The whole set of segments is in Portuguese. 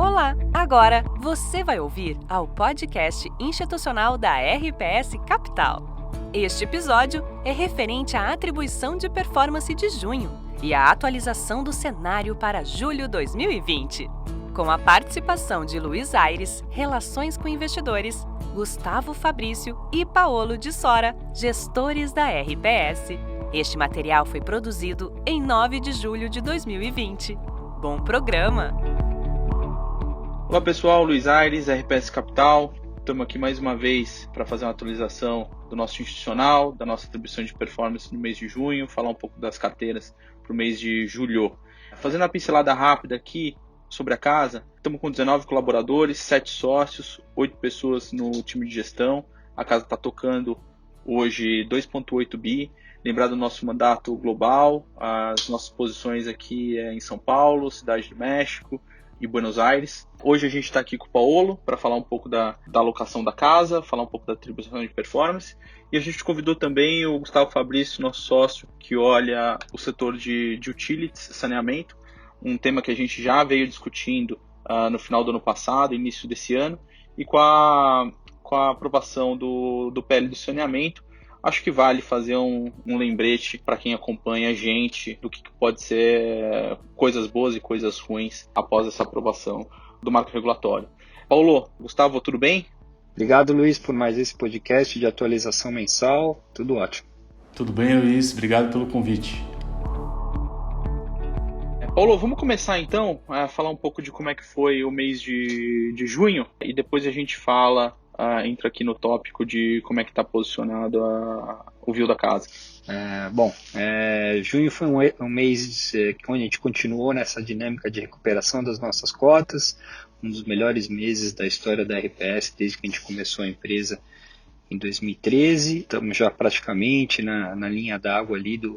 Olá! Agora você vai ouvir ao podcast institucional da RPS Capital. Este episódio é referente à atribuição de performance de junho e à atualização do cenário para julho 2020. Com a participação de Luiz Aires, Relações com Investidores, Gustavo Fabrício e Paolo de Sora, gestores da RPS. Este material foi produzido em 9 de julho de 2020. Bom programa! Olá pessoal, Luiz Aires, RPS Capital. Estamos aqui mais uma vez para fazer uma atualização do nosso institucional, da nossa atribuição de performance no mês de junho, falar um pouco das carteiras para o mês de julho. Fazendo a pincelada rápida aqui sobre a casa, estamos com 19 colaboradores, 7 sócios, 8 pessoas no time de gestão. A casa está tocando hoje 2,8 bi. Lembrar do nosso mandato global, as nossas posições aqui em São Paulo, Cidade do México e Buenos Aires. Hoje a gente está aqui com o Paolo para falar um pouco da alocação da casa, falar um pouco da atribuição de performance. E a gente convidou também o Gustavo Fabrício, nosso sócio, que olha o setor de utilities, saneamento, um tema que a gente já veio discutindo no final do ano passado, início desse ano, e com a aprovação do PL do saneamento, acho que vale fazer um lembrete para quem acompanha a gente do que pode ser coisas boas e coisas ruins após essa aprovação do marco regulatório. Paulo, Gustavo, tudo bem? Obrigado, Luiz, por mais esse podcast de atualização mensal. Tudo ótimo. Tudo bem, Luiz. Obrigado pelo convite. Paulo, vamos começar então a falar um pouco de como é que foi o mês de junho e depois a gente entra aqui no tópico de como é que está posicionado o view da casa. Junho foi um mês onde a gente continuou nessa dinâmica de recuperação das nossas cotas, um dos melhores meses da história da RPS desde que a gente começou a empresa em 2013. Estamos já praticamente na linha d'água ali de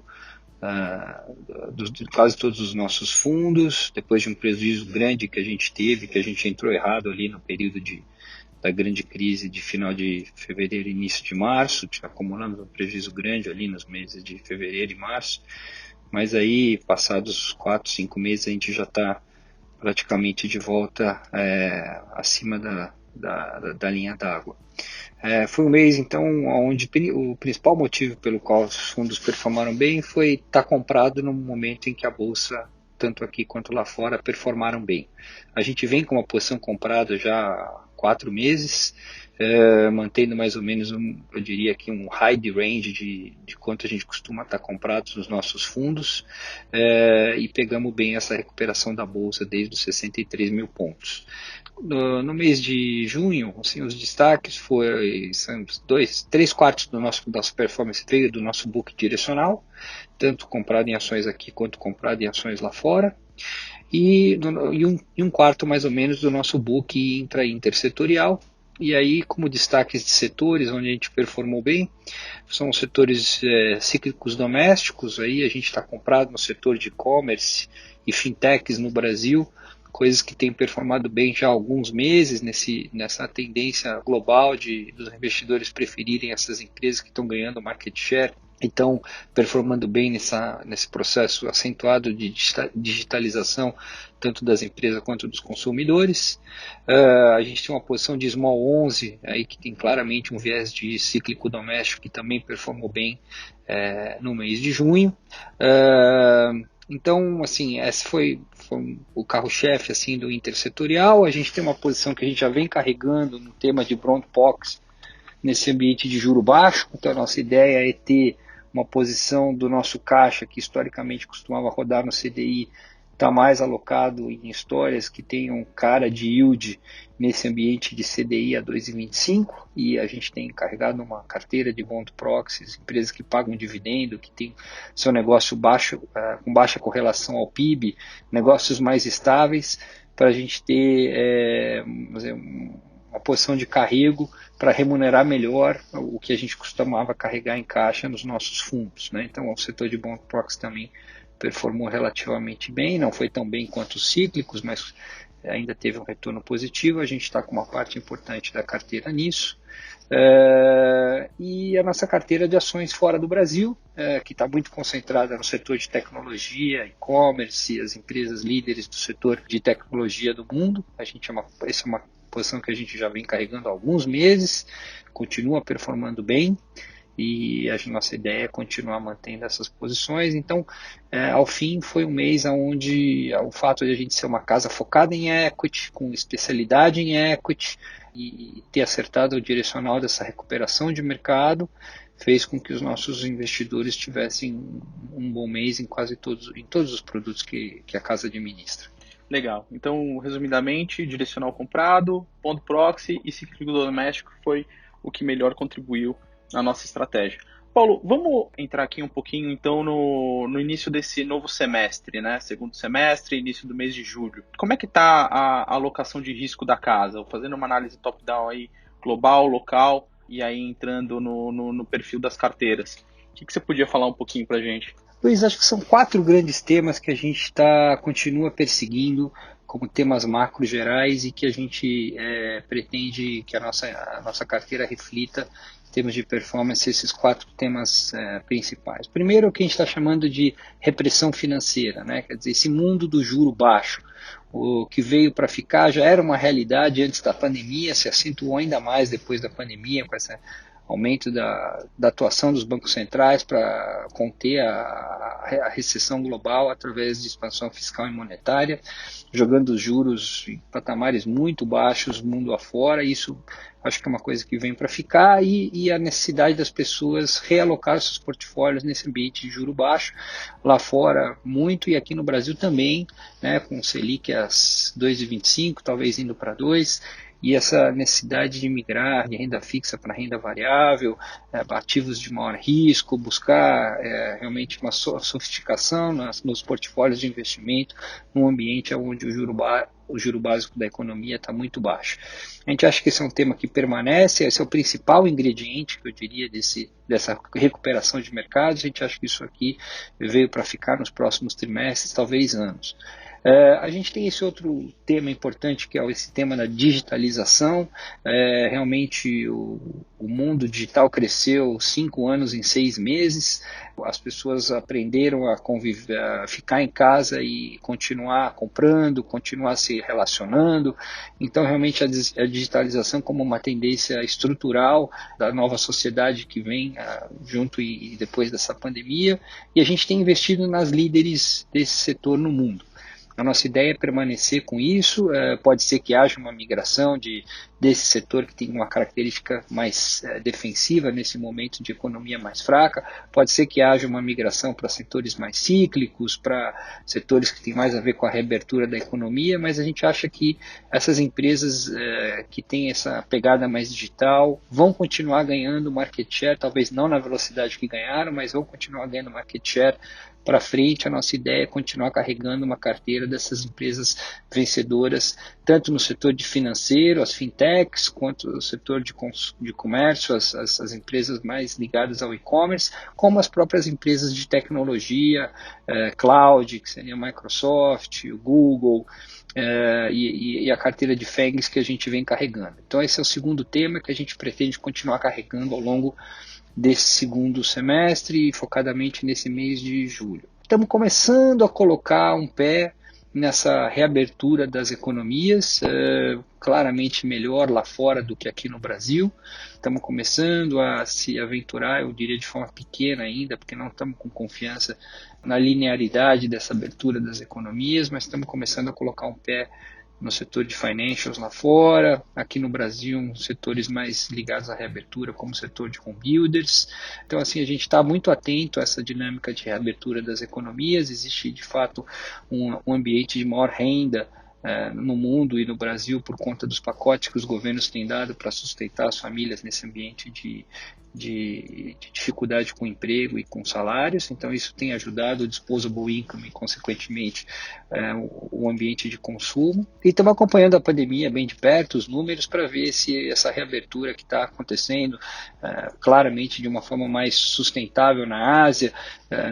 quase todos os nossos fundos, depois de um prejuízo grande que a gente teve, que a gente entrou errado ali no período da grande crise de final de fevereiro e início de março, acumulamos um prejuízo grande ali nos meses de fevereiro e março, mas aí, passados 4, 5 meses, a gente já está praticamente de volta acima da linha d'água. Foi um mês, então, onde o principal motivo pelo qual os fundos performaram bem foi estar comprado no momento em que a Bolsa, tanto aqui quanto lá fora, performaram bem. A gente vem com uma posição comprada já há 4 meses, mantendo mais ou menos, eu diria aqui, um high range de quanto a gente costuma estar comprados nos nossos fundos, e pegamos bem essa recuperação da Bolsa desde os 63 mil pontos. No mês de junho, assim, os destaques são 3/4 do nosso performance veio do nosso book direcional, tanto comprado em ações aqui quanto comprado em ações lá fora, e um quarto mais ou menos do nosso book intersetorial. E aí, como destaques de setores onde a gente performou bem, são os setores cíclicos domésticos. Aí a gente está comprado no setor de e-commerce e fintechs no Brasil, coisas que têm performado bem já há alguns meses nessa tendência global dos investidores preferirem essas empresas que estão ganhando market share. Então, performando bem nesse processo acentuado de digitalização, tanto das empresas quanto dos consumidores. A gente tem uma posição de Small 11, aí, que tem claramente um viés de cíclico doméstico, que também performou bem no mês de junho. Então, assim, esse foi o carro-chefe assim, do intersetorial. A gente tem uma posição que a gente já vem carregando no tema de Brownpox nesse ambiente de juro baixo. Então, a nossa ideia é ter uma posição do nosso caixa, que historicamente costumava rodar no CDI, está mais alocado em histórias que tenham cara de yield nesse ambiente de CDI a 2,25, e a gente tem carregado uma carteira de bond proxies, empresas que pagam dividendo, que tem seu negócio baixo, com baixa correlação ao PIB, negócios mais estáveis, para a gente ter uma posição de carrego para remunerar melhor o que a gente costumava carregar em caixa nos nossos fundos, né? Então, o setor de bond proxy também performou relativamente bem, não foi tão bem quanto os cíclicos, mas ainda teve um retorno positivo, a gente está com uma parte importante da carteira nisso. E a nossa carteira de ações fora do Brasil, que está muito concentrada no setor de tecnologia, e-commerce, as empresas líderes do setor de tecnologia do mundo. Essa é uma posição que a gente já vem carregando há alguns meses, continua performando bem, e a nossa ideia é continuar mantendo essas posições. Então, ao fim, foi um mês onde o fato de a gente ser uma casa focada em equity, com especialidade em equity, e ter acertado o direcional dessa recuperação de mercado, fez com que os nossos investidores tivessem um bom mês em todos os produtos que a casa administra. Legal. Então, resumidamente, direcional comprado, ponto proxy e cíclico doméstico foi o que melhor contribuiu na nossa estratégia. Paulo, vamos entrar aqui um pouquinho então no início desse novo semestre, né? Segundo semestre, início do mês de julho. Como é que está a alocação de risco da casa? Fazendo uma análise top-down aí, global, local, e aí entrando no perfil das carteiras. O que você podia falar um pouquinho para a gente? Luiz, acho que são 4 grandes temas que a gente continua perseguindo como temas macro gerais e que a gente pretende que a nossa carteira reflita em termos de performance esses 4 temas principais. Primeiro, o que a gente está chamando de repressão financeira, né? Quer dizer, esse mundo do juro baixo, o que veio para ficar, já era uma realidade antes da pandemia, se acentuou ainda mais depois da pandemia, com esse aumento da atuação dos bancos centrais para conter a recessão global através de expansão fiscal e monetária, jogando os juros em patamares muito baixos mundo afora. Isso acho que é uma coisa que vem para ficar, e a necessidade das pessoas realocar seus portfólios nesse ambiente de juro baixo, lá fora muito, e aqui no Brasil também, né, com o Selic a 2,25, talvez indo para 2, e essa necessidade de migrar de renda fixa para renda variável, ativos de maior risco, buscar realmente uma sofisticação nos portfólios de investimento, num ambiente onde o juro básico da economia está muito baixo. A gente acha que esse é um tema que permanece, esse é o principal ingrediente, que eu diria, dessa recuperação de mercados. A gente acha que isso aqui veio para ficar nos próximos trimestres, talvez anos. A gente tem esse outro tema importante, que é esse tema da digitalização. Realmente o mundo digital cresceu 5 anos em 6 meses, as pessoas aprenderam a conviver, a ficar em casa e continuar comprando, continuar se relacionando. Então realmente a digitalização como uma tendência estrutural da nova sociedade que vem junto e depois dessa pandemia, e a gente tem investido nas líderes desse setor no mundo. A nossa ideia é permanecer com isso. Pode ser que haja uma migração desse setor que tem uma característica mais defensiva nesse momento de economia mais fraca, pode ser que haja uma migração para setores mais cíclicos, para setores que têm mais a ver com a reabertura da economia, mas a gente acha que essas empresas que têm essa pegada mais digital vão continuar ganhando market share, talvez não na velocidade que ganharam, mas vão continuar ganhando market share para frente. A nossa ideia é continuar carregando uma carteira dessas empresas vencedoras, tanto no setor de financeiro, as fintechs, quanto no setor de comércio, as empresas mais ligadas ao e-commerce, como as próprias empresas de tecnologia, cloud, que seria a Microsoft, o Google, e a carteira de FANGs que a gente vem carregando. Então esse é o segundo tema que a gente pretende continuar carregando ao longo desse segundo semestre, focadamente nesse mês de julho. Estamos começando a colocar um pé nessa reabertura das economias, claramente melhor lá fora do que aqui no Brasil. Estamos começando a se aventurar, eu diria de forma pequena ainda, porque não estamos com confiança na linearidade dessa abertura das economias, mas estamos começando a colocar um pé no setor de financials lá fora, aqui no Brasil, setores mais ligados à reabertura, como o setor de home builders. Então, assim, a gente está muito atento a essa dinâmica de reabertura das economias. Existe, de fato, um ambiente de maior renda no mundo e no Brasil por conta dos pacotes que os governos têm dado para sustentar as famílias nesse ambiente de dificuldade com emprego e com salários. Então isso tem ajudado o disposable income e consequentemente o ambiente de consumo, e estamos acompanhando a pandemia bem de perto, os números, para ver se essa reabertura que está acontecendo claramente de uma forma mais sustentável na Ásia,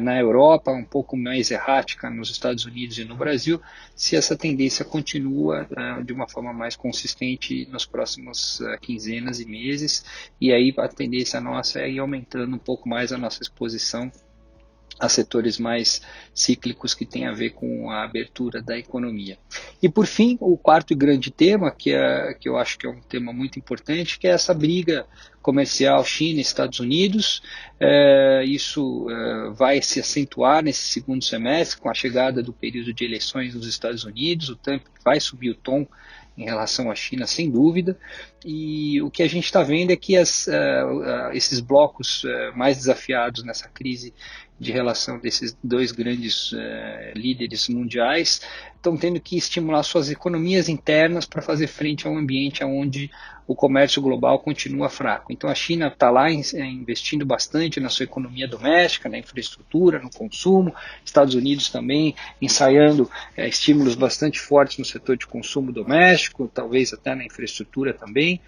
na Europa, um pouco mais errática nos Estados Unidos e no Brasil, se essa tendência continua continua de uma forma mais consistente nas próximas quinzenas e meses, e aí a tendência nossa é ir aumentando um pouco mais a nossa exposição a setores mais cíclicos que tem a ver com a abertura da economia. E por fim, o quarto e grande tema, que eu acho que é um tema muito importante, que é essa briga comercial China-Estados Unidos. Isso vai se acentuar nesse segundo semestre, com a chegada do período de eleições nos Estados Unidos. O Trump vai subir o tom em relação à China, sem dúvida, e o que a gente está vendo é que esses blocos mais desafiados nessa crise de relação desses dois grandes líderes mundiais estão tendo que estimular suas economias internas para fazer frente a um ambiente onde o comércio global continua fraco. Então a China está lá investindo bastante na sua economia doméstica, na infraestrutura, no consumo. Estados Unidos também ensaiando estímulos bastante fortes no setor de consumo doméstico, talvez até na infraestrutura também.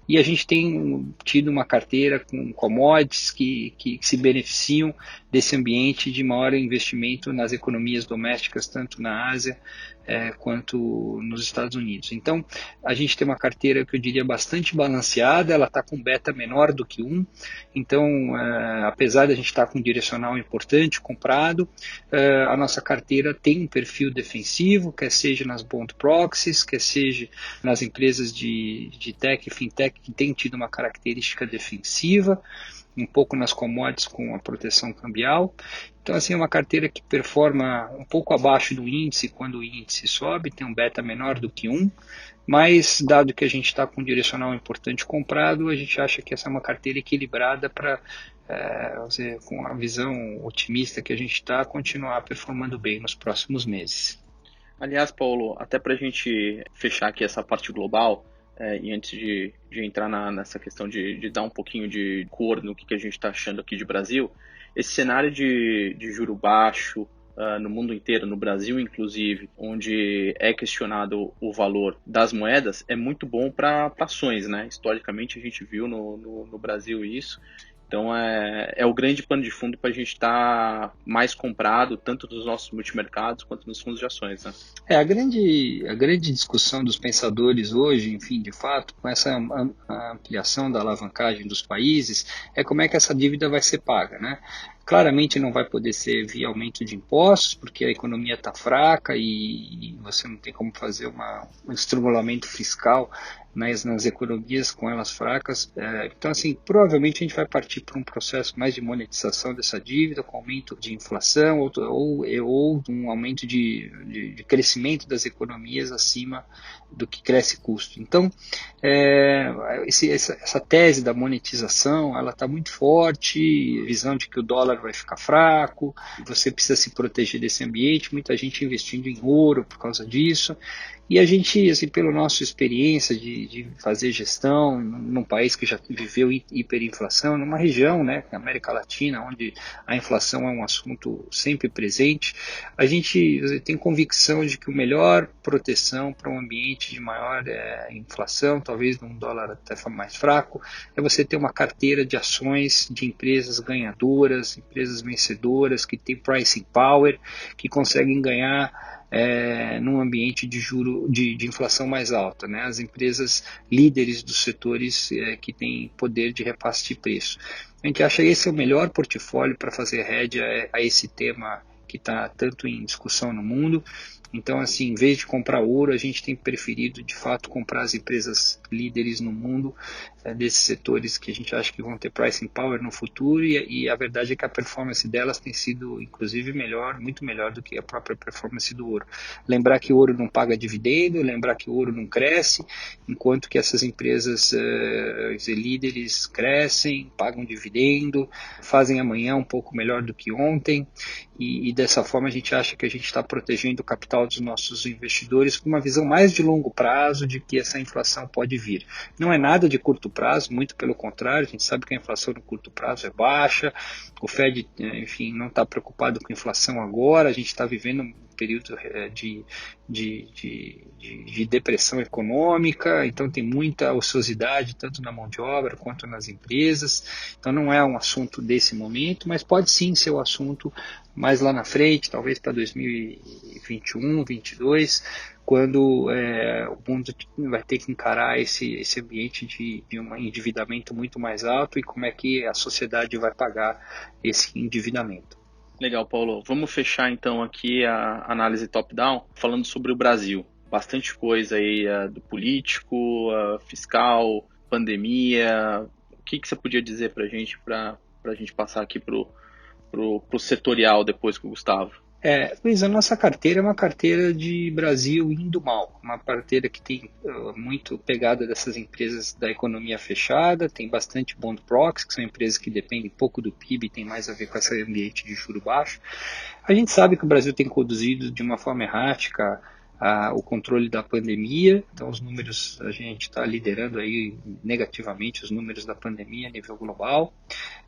E a gente tem tido uma carteira com commodities que se beneficiam desse ambiente de maior investimento nas economias domésticas, tanto na Ásia quanto nos Estados Unidos. Então, a gente tem uma carteira que eu diria bastante balanceada, ela está com beta menor do que 1, então, apesar de a gente estar com um direcional importante comprado, a nossa carteira tem um perfil defensivo, quer seja nas bond proxies, quer seja nas empresas de tech e fintech que têm tido uma característica defensiva, um pouco nas commodities com a proteção cambial. Então, assim, é uma carteira que performa um pouco abaixo do índice quando o índice sobe, tem um beta menor do que 1, mas dado que a gente está com um direcional importante comprado, a gente acha que essa é uma carteira equilibrada para, com a visão otimista que a gente está, continuar performando bem nos próximos meses. Aliás, Paulo, até para a gente fechar aqui essa parte global, e antes de entrar nessa questão de dar um pouquinho de cor no que a gente está achando aqui de Brasil, esse cenário de juro baixo no mundo inteiro, no Brasil inclusive, onde é questionado o valor das moedas, é muito bom para ações, né? Historicamente a gente viu no Brasil isso. Então é o grande pano de fundo para a gente estar mais comprado, tanto dos nossos multimercados quanto nos fundos de ações, né? A grande discussão dos pensadores hoje, enfim, de fato, com essa ampliação da alavancagem dos países, é como é que essa dívida vai ser paga, né? Claramente não vai poder ser via aumento de impostos, porque a economia está fraca e você não tem como fazer um estrangulamento fiscal nas economias com elas fracas. Então, assim, provavelmente a gente vai partir para um processo mais de monetização dessa dívida, com aumento de inflação ou um aumento de crescimento das economias acima do que cresce custo. Então, essa tese da monetização, ela está muito forte, visão de que o dólar vai ficar fraco, você precisa se proteger desse ambiente, muita gente investindo em ouro por causa disso. E a gente, assim, pela nossa experiência de fazer gestão num país que já viveu hiperinflação, numa região, né, na América Latina, onde a inflação é um assunto sempre presente, a gente tem convicção de que a melhor proteção para um ambiente de maior inflação, talvez num dólar até mais fraco, é você ter uma carteira de ações de empresas ganhadoras, empresas vencedoras, que têm pricing power, que conseguem ganhar num ambiente de inflação mais alta, né? As empresas líderes dos setores que têm poder de repasse de preço. A gente acha esse o melhor portfólio para fazer hedge a esse tema que está tanto em discussão no mundo. Então, assim, em vez de comprar ouro, a gente tem preferido, de fato, comprar as empresas líderes no mundo, desses setores que a gente acha que vão ter pricing power no futuro, e a verdade é que a performance delas tem sido, inclusive, muito melhor do que a própria performance do ouro. Lembrar que o ouro não paga dividendo, lembrar que o ouro não cresce, enquanto que essas empresas líderes crescem, pagam dividendo, fazem amanhã um pouco melhor do que ontem, e dessa forma a gente acha que a gente está protegendo o capital dos nossos investidores com uma visão mais de longo prazo de que essa inflação pode vir. Não é nada de curto prazo, muito pelo contrário, a gente sabe que a inflação no curto prazo é baixa, o Fed, enfim, não está preocupado com a inflação agora, a gente está vivendo um período de depressão econômica, então tem muita ociosidade tanto na mão de obra quanto nas empresas, então não é um assunto desse momento, mas pode sim ser o assunto mais lá na frente, talvez para 2021, 2022, quando o mundo vai ter que encarar esse ambiente de um endividamento muito mais alto e como é que a sociedade vai pagar esse endividamento. Legal, Paulo. Vamos fechar então aqui a análise top-down falando sobre o Brasil. Bastante coisa aí do político, fiscal, pandemia. O que você podia dizer para a gente passar aqui pro setorial depois com o Gustavo? Luiz, a nossa carteira é uma carteira de Brasil indo mal, uma carteira que tem muito pegada dessas empresas da economia fechada, tem bastante bond proxy, que são empresas que dependem pouco do PIB, tem mais a ver com esse ambiente de juro baixo. A gente sabe que o Brasil tem conduzido de uma forma errática o controle da pandemia, então os números, a gente está liderando aí negativamente os números da pandemia a nível global.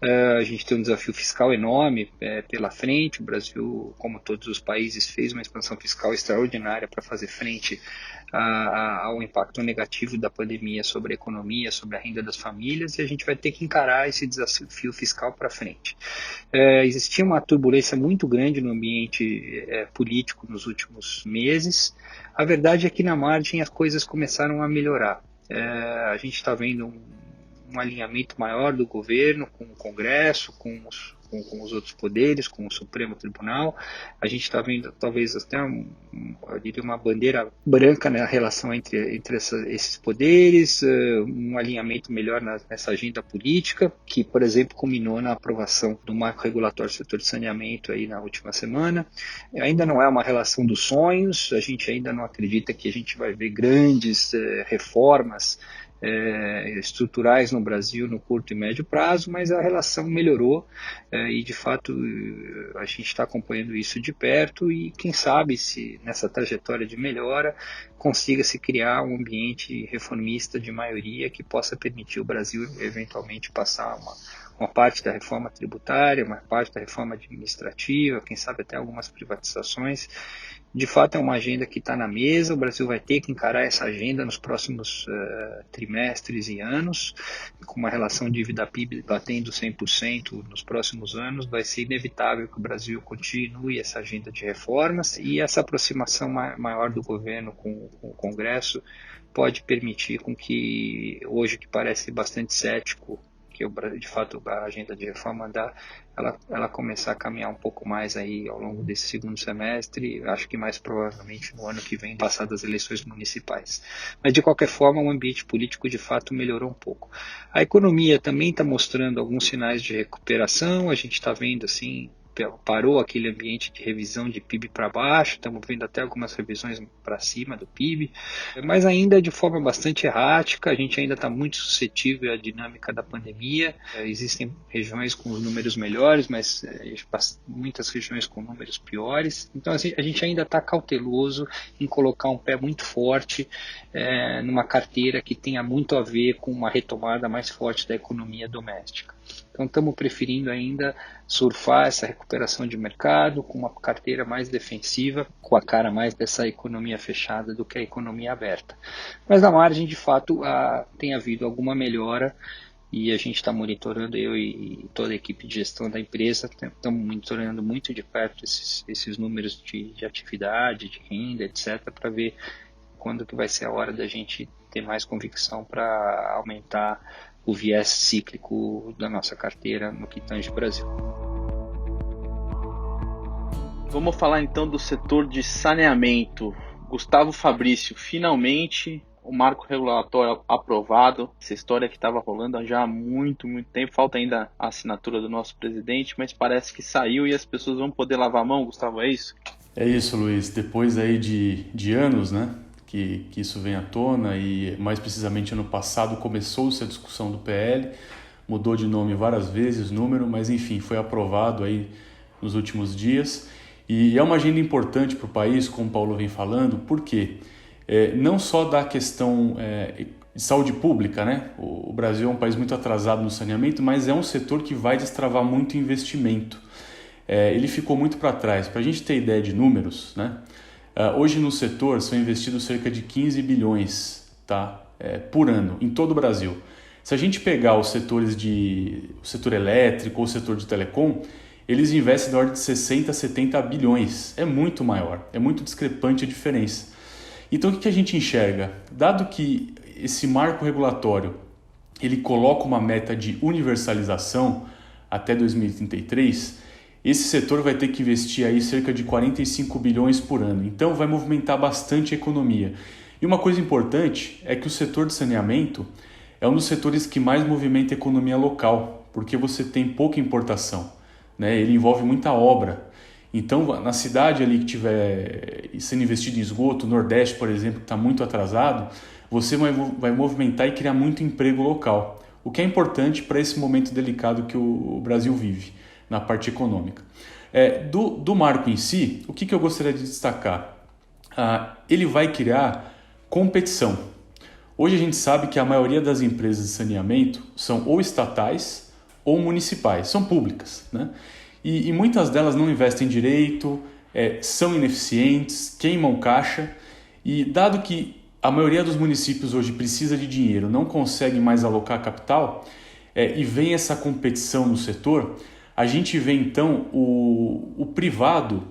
A gente tem um desafio fiscal enorme pela frente. O Brasil, como todos os países, fez uma expansão fiscal extraordinária para fazer frente ao impacto negativo da pandemia sobre a economia, sobre a renda das famílias, e a gente vai ter que encarar esse desafio fiscal para frente. Existia uma turbulência muito grande no ambiente político nos últimos meses. A verdade é que na margem as coisas começaram a melhorar. A gente está vendo um alinhamento maior do governo com o Congresso, com os outros poderes, com o Supremo Tribunal. A gente está vendo talvez até eu diria uma bandeira branca na relação entre esses poderes, um alinhamento melhor nessa agenda política, que, por exemplo, culminou na aprovação do marco regulatório do setor de saneamento aí na última semana. Ainda não é uma relação dos sonhos, a gente ainda não acredita que a gente vai ver grandes reformas estruturais no Brasil no curto e médio prazo, mas a relação melhorou e de fato a gente está acompanhando isso de perto e quem sabe se nessa trajetória de melhora consiga se criar um ambiente reformista de maioria que possa permitir o Brasil eventualmente passar uma parte da reforma tributária, uma parte da reforma administrativa, quem sabe até algumas privatizações. De fato é uma agenda que está na mesa, o Brasil vai ter que encarar essa agenda nos próximos trimestres e anos, com uma relação dívida-PIB batendo 100% nos próximos anos, vai ser inevitável que o Brasil continue essa agenda de reformas e essa aproximação maior do governo com o Congresso pode permitir com que, hoje que parece bastante cético, que de fato a agenda de reforma ela começar a caminhar um pouco mais aí ao longo desse segundo semestre, acho que mais provavelmente no ano que vem, passadas as eleições municipais. Mas de qualquer forma o ambiente político de fato melhorou um pouco. A economia também está mostrando alguns sinais de recuperação, a gente está vendo assim, parou aquele ambiente de revisão de PIB para baixo, estamos vendo até algumas revisões para cima do PIB, mas ainda de forma bastante errática, a gente ainda está muito suscetível à dinâmica da pandemia, existem regiões com os números melhores, mas muitas regiões com números piores, então a gente ainda está cauteloso em colocar um pé muito forte numa carteira que tenha muito a ver com uma retomada mais forte da economia doméstica. Então estamos preferindo ainda surfar essa recuperação de mercado com uma carteira mais defensiva, com a cara mais dessa economia fechada do que a economia aberta. Mas na margem, de fato, tem havido alguma melhora e a gente está monitorando, eu e toda a equipe de gestão da empresa, estamos monitorando muito de perto esses números de atividade, de renda, etc., para ver quando que vai ser a hora da gente ter mais convicção para aumentar o viés cíclico da nossa carteira no que tange Brasil. Vamos falar então do setor de saneamento. Gustavo Fabrício, finalmente o marco regulatório aprovado. Essa história que estava rolando já há muito tempo. Falta ainda a assinatura do nosso presidente, mas parece que saiu e as pessoas vão poder lavar a mão, Gustavo, é isso? É isso, Luiz. Depois aí de anos, né? Que isso vem à tona e mais precisamente ano passado começou-se a discussão do PL, mudou de nome várias vezes, número, mas enfim, foi aprovado aí nos últimos dias e é uma agenda importante para o país, como o Paulo vem falando, porque não só da questão de saúde pública, né? O Brasil é um país muito atrasado no saneamento, mas é um setor que vai destravar muito investimento. Ele ficou muito para trás. Para a gente ter ideia de números, né? Hoje no setor são investidos cerca de 15 bilhões por ano em todo o Brasil. Se a gente pegar os setores o setor elétrico ou o setor de telecom, eles investem na ordem de 60 a 70 bilhões. É muito maior, é muito discrepante a diferença. Então o que a gente enxerga? Dado que esse marco regulatório ele coloca uma meta de universalização até 2033, esse setor vai ter que investir aí cerca de 45 bilhões por ano. Então vai movimentar bastante a economia. E uma coisa importante é que o setor de saneamento é um dos setores que mais movimenta a economia local, porque você tem pouca importação, né? Ele envolve muita obra. Então, na cidade ali que tiver sendo investido em esgoto, o Nordeste, por exemplo, que está muito atrasado, você vai movimentar e criar muito emprego local, o que é importante para esse momento delicado que o Brasil vive na parte econômica. Do marco em si, o que eu gostaria de destacar? Ele vai criar competição. Hoje a gente sabe que a maioria das empresas de saneamento são ou estatais ou municipais, são públicas, né? E muitas delas não investem direito, são ineficientes, queimam caixa, e dado que a maioria dos municípios hoje precisa de dinheiro, não consegue mais alocar capital, e vem essa competição no setor, a gente vê então o privado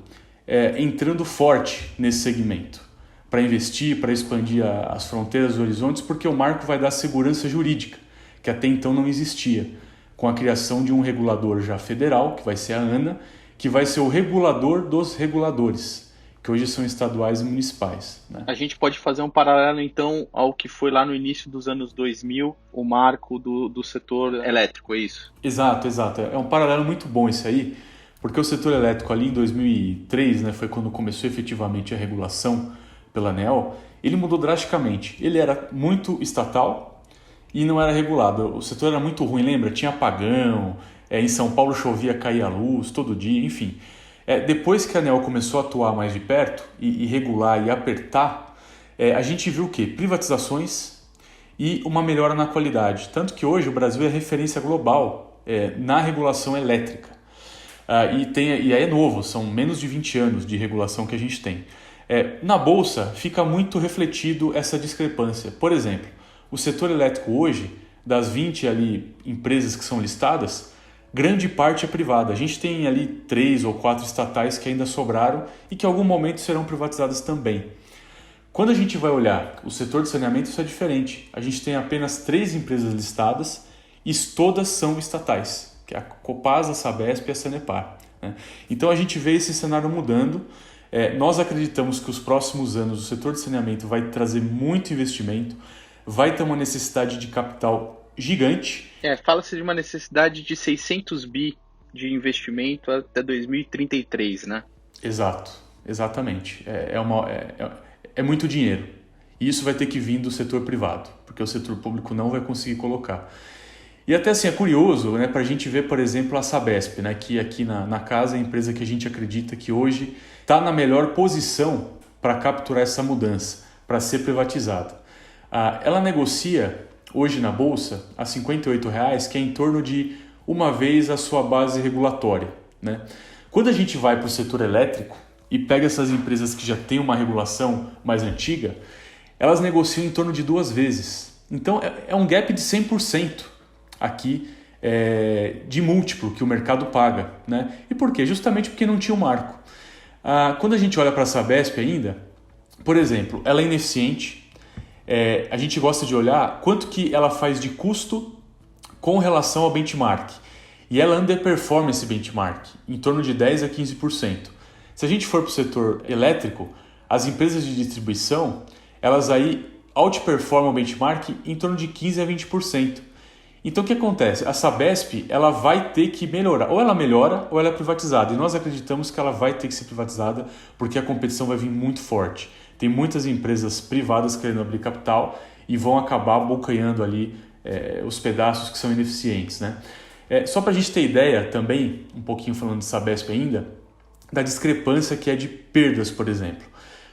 entrando forte nesse segmento, para investir, para expandir as fronteiras, os horizontes, porque o marco vai dar segurança jurídica, que até então não existia, com a criação de um regulador já federal, que vai ser a ANA, que vai ser o regulador dos reguladores, que hoje são estaduais e municipais, né? A gente pode fazer um paralelo, então, ao que foi lá no início dos anos 2000, o marco do setor elétrico, é isso? Exato. É um paralelo muito bom esse aí, porque o setor elétrico ali em 2003, né, foi quando começou efetivamente a regulação pela ANEEL, ele mudou drasticamente. Ele era muito estatal e não era regulado. O setor era muito ruim, lembra? Tinha apagão, em São Paulo chovia, caía a luz todo dia, enfim. Depois que a ANEEL começou a atuar mais de perto e regular e apertar, a gente viu o quê? Privatizações e uma melhora na qualidade. Tanto que hoje o Brasil é referência global na regulação elétrica. E aí é novo, são menos de 20 anos de regulação que a gente tem. Na Bolsa fica muito refletido essa discrepância. Por exemplo, o setor elétrico hoje, das 20 ali empresas que são listadas, grande parte é privada. A gente tem ali 3 ou 4 estatais que ainda sobraram e que em algum momento serão privatizadas também. Quando a gente vai olhar o setor de saneamento, isso é diferente. A gente tem apenas 3 empresas listadas e todas são estatais, que é a Copasa, a Sabesp e a Sanepar, né? Então a gente vê esse cenário mudando. Nós acreditamos que os próximos anos o setor de saneamento vai trazer muito investimento, vai ter uma necessidade de capital gigante. Fala-se de uma necessidade de 600 bi de investimento até 2033, né? Exatamente. É muito dinheiro. E isso vai ter que vir do setor privado, porque o setor público não vai conseguir colocar. E até assim, é curioso, né, para a gente ver, por exemplo, a Sabesp, né, que aqui na casa é a empresa que a gente acredita que hoje está na melhor posição para capturar essa mudança, para ser privatizada. Ela negocia hoje na Bolsa a R$ 58,00, que é em torno de uma vez a sua base regulatória, né? Quando a gente vai para o setor elétrico e pega essas empresas que já têm uma regulação mais antiga, elas negociam em torno de 2 vezes. Então é um gap de 100% aqui de múltiplo que o mercado paga, né? E por quê? Justamente porque não tinha um marco. Quando a gente olha para a Sabesp ainda, por exemplo, ela é ineficiente. A gente gosta de olhar quanto que ela faz de custo com relação ao benchmark. E ela underperforma esse benchmark, em torno de 10% a 15%. Se a gente for para o setor elétrico, as empresas de distribuição, elas aí outperformam o benchmark em torno de 15% a 20%. Então o que acontece? A Sabesp ela vai ter que melhorar. Ou ela melhora ou ela é privatizada. E nós acreditamos que ela vai ter que ser privatizada porque a competição vai vir muito forte. Tem muitas empresas privadas querendo abrir capital e vão acabar abocanhando ali os pedaços que são ineficientes, né? Só para a gente ter ideia também, um pouquinho falando de Sabesp ainda, da discrepância que é de perdas, por exemplo.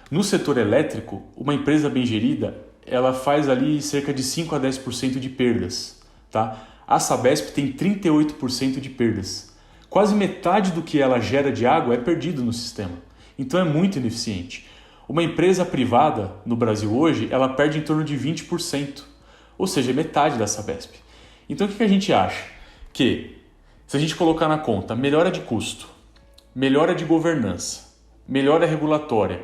No setor elétrico, uma empresa bem gerida, ela faz ali cerca de 5% a 10% de perdas, tá? A Sabesp tem 38% de perdas. Quase metade do que ela gera de água é perdido no sistema. Então é muito ineficiente. Uma empresa privada no Brasil hoje, ela perde em torno de 20%, ou seja, metade da Sabesp. Então o que a gente acha? Que se a gente colocar na conta melhora de custo, melhora de governança, melhora regulatória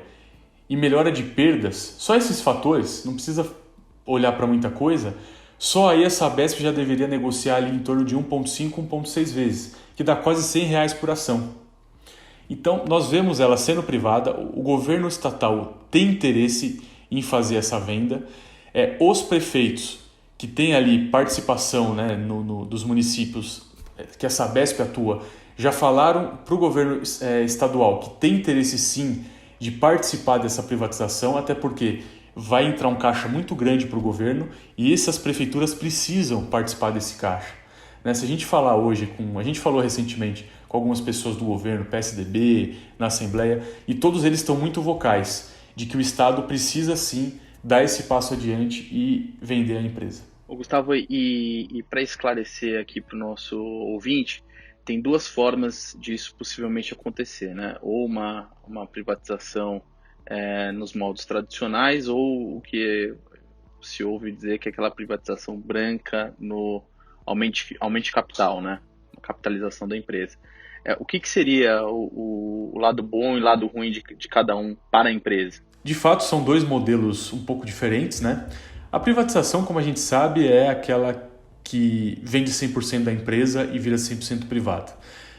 e melhora de perdas, só esses fatores, não precisa olhar para muita coisa, só aí a Sabesp já deveria negociar ali em torno de 1,5, 1,6 vezes, que dá quase R$100 por ação. Então, nós vemos ela sendo privada, o governo estatal tem interesse em fazer essa venda, os prefeitos que têm ali participação, né, dos municípios que a Sabesp atua, já falaram para o governo estadual que tem interesse sim de participar dessa privatização, até porque vai entrar um caixa muito grande para o governo e essas prefeituras precisam participar desse caixa. Né? Se a gente falar hoje, a gente falou recentemente com algumas pessoas do governo, PSDB, na Assembleia, e todos eles estão muito vocais de que o Estado precisa sim dar esse passo adiante e vender a empresa. Gustavo, e para esclarecer aqui para o nosso ouvinte, tem duas formas disso possivelmente acontecer, né? Ou uma privatização nos moldes tradicionais, ou o que se ouve dizer que é aquela privatização branca no aumente capital, né? A capitalização da empresa. O que seria o lado bom e o lado ruim de cada um para a empresa? De fato, são dois modelos um pouco diferentes, né? A privatização, como a gente sabe, é aquela que vende 100% da empresa e vira 100% privada,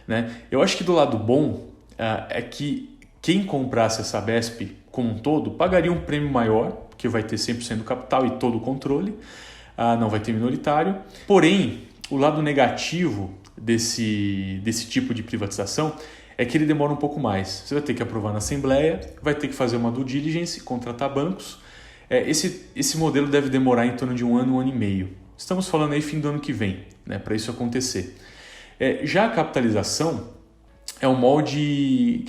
né? Eu acho que do lado bom é que quem comprasse a Sabesp como um todo pagaria um prêmio maior, porque vai ter 100% do capital e todo o controle, não vai ter minoritário. Porém, o lado negativo desse tipo de privatização é que ele demora um pouco mais. Você vai ter que aprovar na Assembleia, vai ter que fazer uma due diligence, contratar bancos. Esse modelo deve demorar em torno de um ano e meio. Estamos falando aí fim do ano que vem, né, para isso acontecer. Já a capitalização é um molde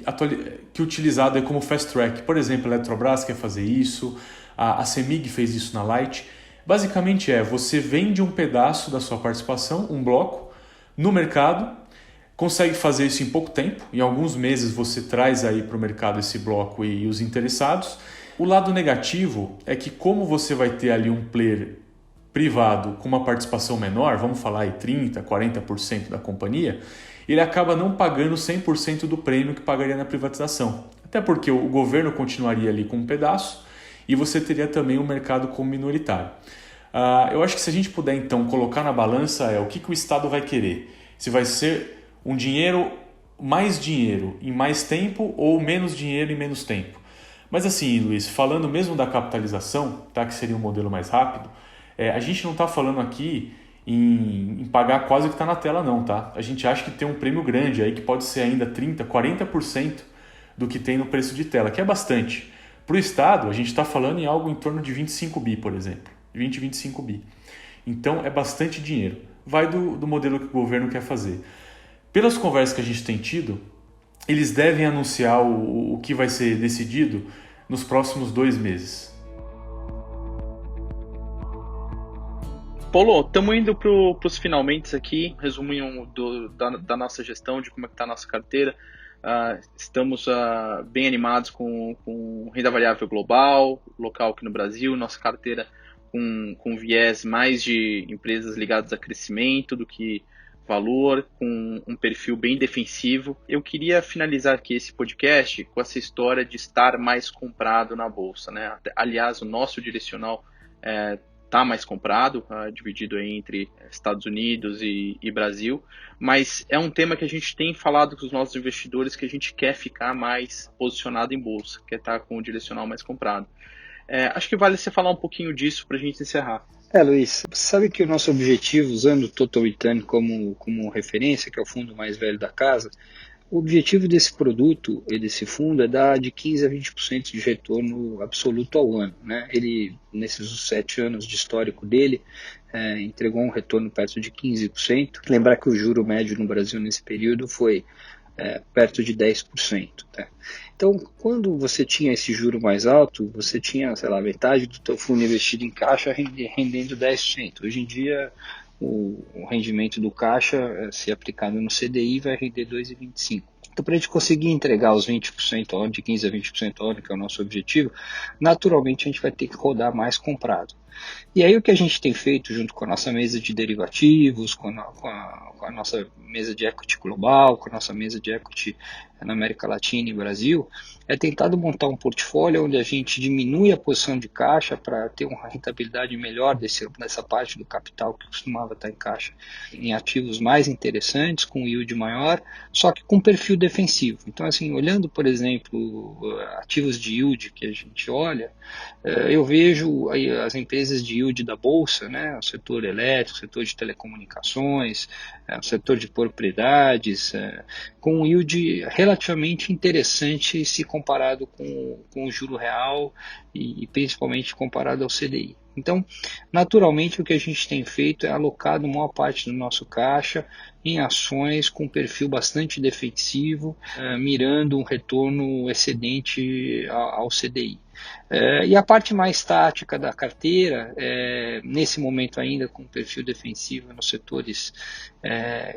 que é utilizado como fast track. Por exemplo, a Eletrobras quer fazer isso, a CEMIG fez isso na Light. Basicamente você vende um pedaço da sua participação, um bloco, no mercado, consegue fazer isso em pouco tempo. Em alguns meses você traz aí para o mercado esse bloco e os interessados. O lado negativo é que como você vai ter ali um player privado com uma participação menor, vamos falar aí 30%, 40% da companhia, ele acaba não pagando 100% do prêmio que pagaria na privatização. Até porque o governo continuaria ali com um pedaço e você teria também um mercado como minoritário. Eu acho que se a gente puder então colocar na balança o que o Estado vai querer. Se vai ser mais dinheiro em mais tempo ou menos dinheiro em menos tempo. Mas assim, Luiz, falando mesmo da capitalização, tá, que seria um modelo mais rápido, a gente não está falando aqui em pagar quase o que está na tela não, tá? A gente acha que tem um prêmio grande aí que pode ser ainda 30%, 40% do que tem no preço de tela, que é bastante. Para o Estado, a gente está falando em algo em torno de 25 bi, por exemplo. 20, 25 bi. Então, é bastante dinheiro. Vai do modelo que o governo quer fazer. Pelas conversas que a gente tem tido, eles devem anunciar o que vai ser decidido nos próximos 2 meses. Paulo, estamos indo para os finalmente aqui, resuminho da nossa gestão, de como é que está a nossa carteira. Estamos bem animados com renda variável global, local aqui no Brasil, nossa carteira com viés mais de empresas ligadas a crescimento do que valor, com um perfil bem defensivo. Eu queria finalizar aqui esse podcast com essa história de estar mais comprado na Bolsa, né? Aliás, o nosso direcional está mais comprado, dividido aí entre Estados Unidos e Brasil, mas é um tema que a gente tem falado com os nossos investidores que a gente quer ficar mais posicionado em Bolsa, quer estar com o direcional mais comprado. Acho que vale você falar um pouquinho disso para a gente encerrar. Luiz, sabe que o nosso objetivo, usando o Total Return como referência, que é o fundo mais velho da casa, o objetivo desse produto e desse fundo é dar de 15% a 20% de retorno absoluto ao ano, né? Ele, nesses 7 anos de histórico dele, entregou um retorno perto de 15%. Lembrar que o juro médio no Brasil nesse período foi perto de 10%. Tá? Então, quando você tinha esse juro mais alto, você tinha, metade do teu fundo investido em caixa rendendo 10%. Hoje em dia, o rendimento do caixa, se aplicado no CDI, vai render 2,25%. Então, para a gente conseguir entregar os 20% ao ano, de 15% a 20% ao ano, que é o nosso objetivo, naturalmente a gente vai ter que rodar mais comprado. E aí o que a gente tem feito junto com a nossa mesa de derivativos, com a nossa mesa de equity global, com a nossa mesa de equity na América Latina e Brasil, é tentado montar um portfólio onde a gente diminui a posição de caixa para ter uma rentabilidade melhor dessa parte do capital que costumava estar em caixa, em ativos mais interessantes, com yield maior, só que com perfil defensivo. Então, assim, olhando, por exemplo, ativos de yield que a gente olha, eu vejo as empresas de yield da Bolsa, né, o setor elétrico, o setor de telecomunicações, o setor de propriedades, com um yield relativamente interessante se comparado com o juro real e principalmente comparado ao CDI. Então, naturalmente, o que a gente tem feito é alocado maior parte do nosso caixa em ações com perfil bastante defensivo, mirando um retorno excedente ao CDI. E a parte mais tática da carteira, nesse momento ainda com perfil defensivo nos setores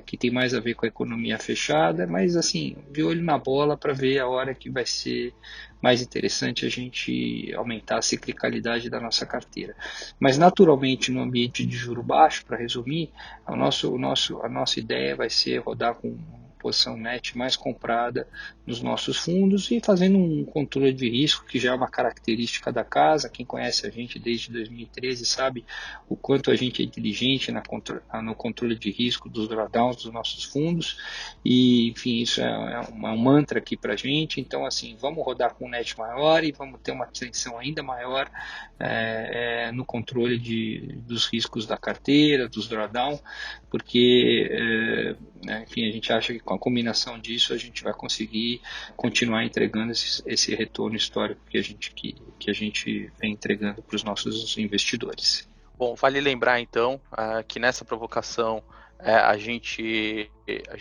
que tem mais a ver com a economia fechada, mas assim, de olho na bola para ver a hora que vai ser mais interessante a gente aumentar a ciclicalidade da nossa carteira. Mas naturalmente no ambiente de juro baixo, para resumir, a nossa ideia vai ser rodar com posição net mais comprada nos nossos fundos e fazendo um controle de risco, que já é uma característica da casa. Quem conhece a gente desde 2013 sabe o quanto a gente é inteligente no controle de risco dos drawdowns dos nossos fundos, e enfim, isso é um mantra aqui para a gente. Então, assim, vamos rodar com um net maior e vamos ter uma atenção ainda maior no controle dos riscos da carteira, dos drawdown, porque enfim, a gente acha que com a combinação disso a gente vai conseguir continuar entregando esse retorno histórico que a gente vem entregando para os nossos investidores. Bom, vale lembrar então que nessa provocação a gente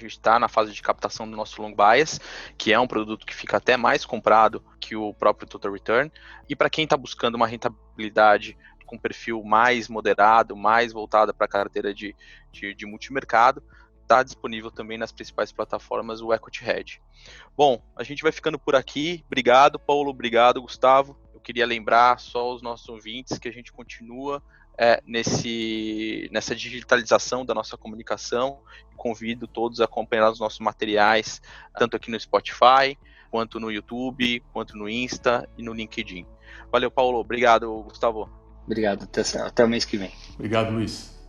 está na fase de captação do nosso long bias, que é um produto que fica até mais comprado que o próprio total return, e para quem está buscando uma rentabilidade com perfil mais moderado, mais voltada para a carteira de multimercado, está disponível também nas principais plataformas o Equity Hedge. Bom, a gente vai ficando por aqui. Obrigado, Paulo. Obrigado, Gustavo. Eu queria lembrar só os nossos ouvintes que a gente continua nessa digitalização da nossa comunicação. Convido todos a acompanhar os nossos materiais, tanto aqui no Spotify, quanto no YouTube, quanto no Insta e no LinkedIn. Valeu, Paulo. Obrigado, Gustavo. Obrigado. Até o mês que vem. Obrigado, Luiz.